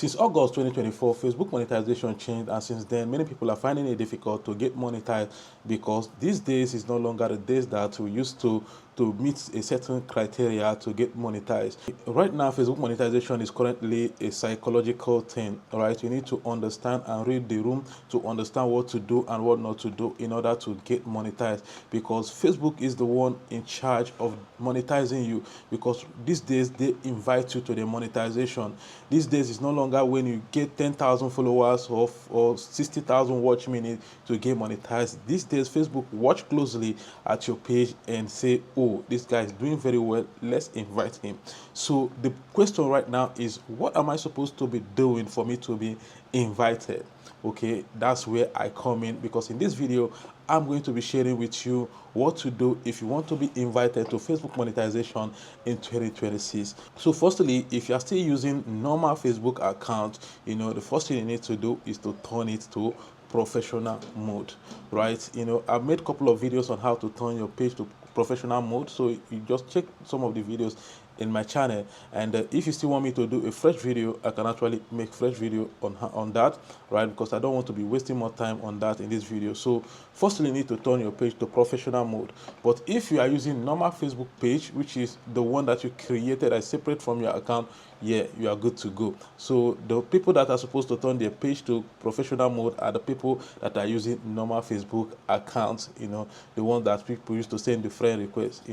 Since August 2024, Facebook monetization changed, and since then, many people are finding it difficult to get monetized because these days is no longer the days that we used to meet a certain criteria to get monetized. Right now, Facebook monetization is currently a psychological thing, all right? You need to understand and read the room to understand what to do and what not to do in order to get monetized, because Facebook is the one in charge of monetizing you, because these days they invite you to the monetization. These days it's no longer when you get 10,000 followers or 60,000 watch minutes to get monetized. These days Facebook watch closely at your page and say, oh, this guy is doing very well, let's invite him. So the question right now is, what am I supposed to be doing for me to be invited? Okay, that's where I come in, because in this video I'm going to be sharing with you what to do if you want to be invited to Facebook monetization in 2026. So firstly, if you are still using normal Facebook account, the first thing you need to do is to turn it to professional mode, right? I've made a couple of videos on how to turn your page to professional mode, so you just check some of the videos in my channel, and if you still want me to do a fresh video, I can actually make fresh video on that, right? Because I don't want to be wasting more time on that in this video. So firstly, you need to turn your page to professional mode. But if you are using normal Facebook page, which is the one that you created as separate from your account, yeah, you are good to go. So the people that are supposed to turn their page to professional mode are the people that are using normal Facebook accounts, the one that people used to send the friend request.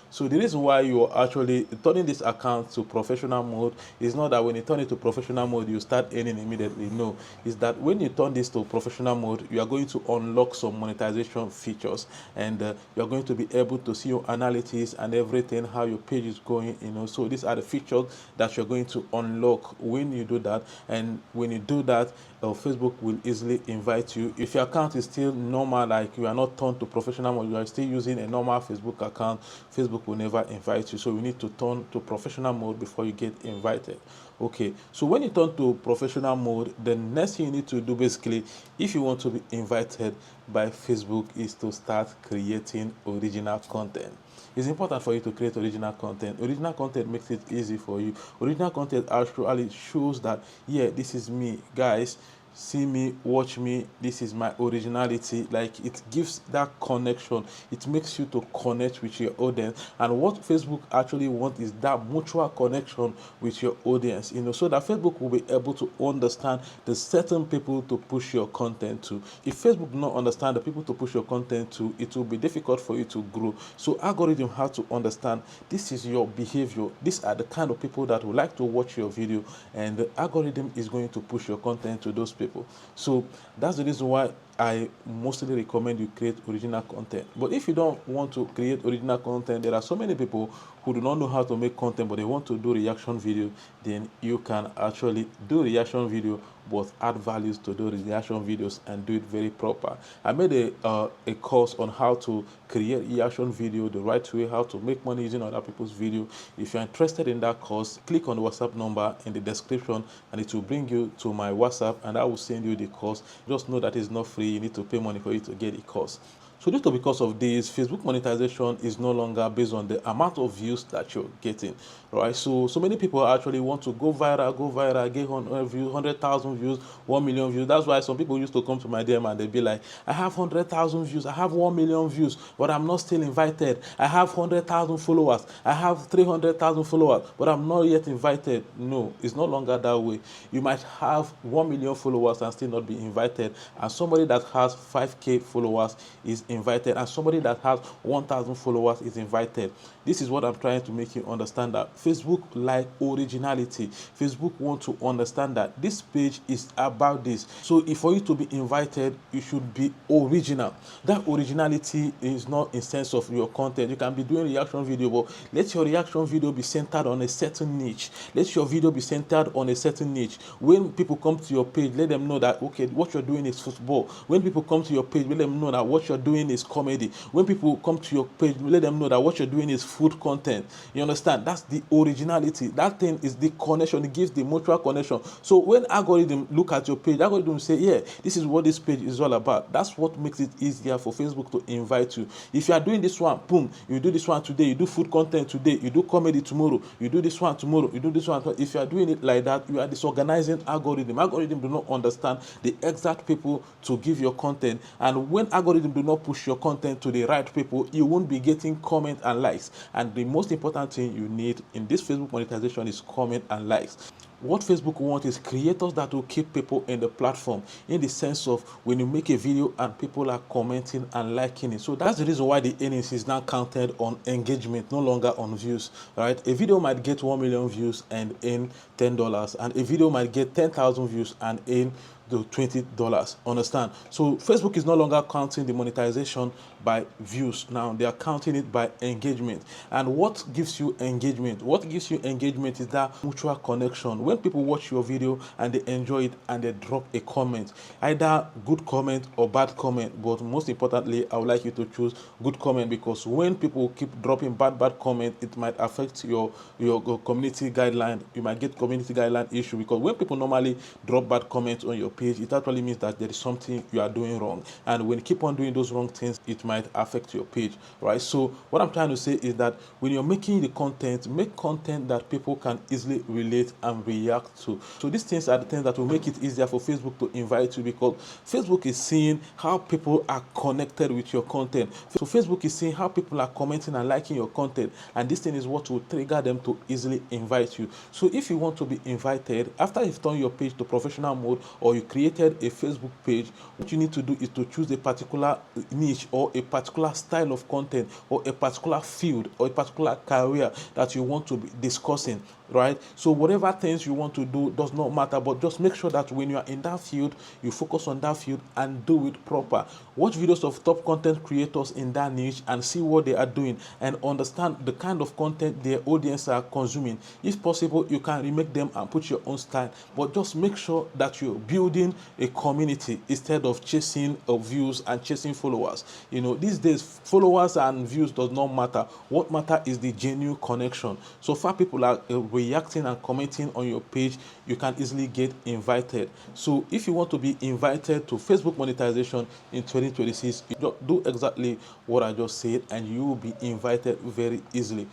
So the reason why you are actually turning this account to professional mode is not that when you turn it to professional mode you start earning immediately. No, is that when you turn this to professional mode, you are going to unlock some monetization features, and you are going to be able to see your analytics and everything, how your page is going. So these are the features that you're going to unlock when you do that. And when you do that, Facebook will easily invite you. If your account is still normal, like you are not turned to professional mode, you are still using a normal Facebook account, Facebook will never invite you. So you need to turn to professional mode before you get invited. Okay, so when you turn to professional mode, the next thing you need to do, basically, if you want to be invited by Facebook, is to start creating original content. It's important for you to create original content. Original content makes it easy for you. Original content actually shows that, yeah, this is me, guys. See me, watch me, this is my originality. Like, it gives that connection, it makes you to connect with your audience. And what Facebook actually wants is that mutual connection with your audience, so that Facebook will be able to understand the certain people to push your content to. If Facebook do not understand the people to push your content to, it will be difficult for you to grow. So algorithm have to understand this is your behavior, these are the kind of people that would like to watch your video, and the algorithm is going to push your content to those people. So that's the reason why I mostly recommend you create original content. But if you don't want to create original content, there are so many people who do not know how to make content, but they want to do reaction video. Then you can actually do reaction video, but add values to those reaction videos and do it very proper. I made a course on how to create reaction video the right way, how to make money using other people's video. If you're interested in that course, click on the WhatsApp number in the description and it will bring you to my WhatsApp, and I will send you the course. Just know that it's not free. You need to pay money for you to get the course. So due to because of this, Facebook monetization is no longer based on the amount of views that you're getting, right? So many people actually want to go viral, get 100 views, 100,000 views, 1 million views. That's why some people used to come to my DM and they'd be like, I have 100,000 views, I have 1 million views, but I'm not still invited. I have 100,000 followers, I have 300,000 followers, but I'm not yet invited. No, it's no longer that way. You might have 1 million followers and still not be invited, and somebody that has 5K followers is invited, and somebody that has 1,000 followers is invited. This is what I'm trying to make you understand, that Facebook like originality. Facebook want to understand that this page is about this. So if for you to be invited, you should be original. That originality is not in sense of your content. You can be doing reaction video, but let your reaction video be centered on a certain niche. Let your video be centered on a certain niche. When people come to your page, let them know that, okay, what you're doing is football. When people come to your page, let them know that what you're doing doing is comedy. When people come to your page, let them know that what you're doing is food content. You understand? That's the originality. That thing is the connection. It gives the mutual connection. So when algorithm look at your page, algorithm say, yeah, this is what this page is all about. That's what makes it easier for Facebook to invite you. If you are doing this one, boom, you do this one today, you do food content today, you do comedy tomorrow, you do this one tomorrow, you do this one. If you are doing it like that, you are disorganizing algorithm. Algorithm do not understand the exact people to give your content, and when algorithm do not push your content to the right people, you won't be getting comment and likes. And the most important thing you need in this Facebook monetization is comment and likes. What Facebook wants is creators that will keep people in the platform, in the sense of when you make a video and people are commenting and liking it. So that's the reason why the earnings is now counted on engagement, no longer on views, right? A video might get 1 million views and earn $10, and a video might get 10,000 views and earn the $20. Understand? So Facebook is no longer counting the monetization by views. Now they are counting it by engagement. And what gives you engagement? What gives you engagement is that mutual connection. When people watch your video and they enjoy it and they drop a comment, either good comment or bad comment, but most importantly, I would like you to choose good comment, because when people keep dropping bad comment, it might affect your community guideline. You might get community guideline issue, because when people normally drop bad comments on your page, it actually means that there is something you are doing wrong, and when you keep on doing those wrong things, it might affect your page, right? So what I'm trying to say is that when you're making the content, make content that people can easily relate and react to. So these things are the things that will make it easier for Facebook to invite you, because Facebook is seeing how people are connected with your content. So Facebook is seeing how people are commenting and liking your content, and this thing is what will trigger them to easily invite you. So if you want to be invited after you've turned your page to professional mode, or you created a Facebook page, what you need to do is to choose a particular niche or a particular style of content or a particular field or a particular career that you want to be discussing, right? So whatever things you want to do does not matter, but just make sure that when you are in that field, you focus on that field and do it proper. Watch videos of top content creators in that niche and see what they are doing, and understand the kind of content their audience are consuming. If possible, you can remake them and put your own style, but just make sure that you're building a community instead of chasing views and chasing followers. You know, these days followers and views does not matter. What matter is the genuine connection. So far people are reacting and commenting on your page, you can easily get invited. So if you want to be invited to Facebook monetization in 2026, you do exactly what I just said, and you will be invited very easily.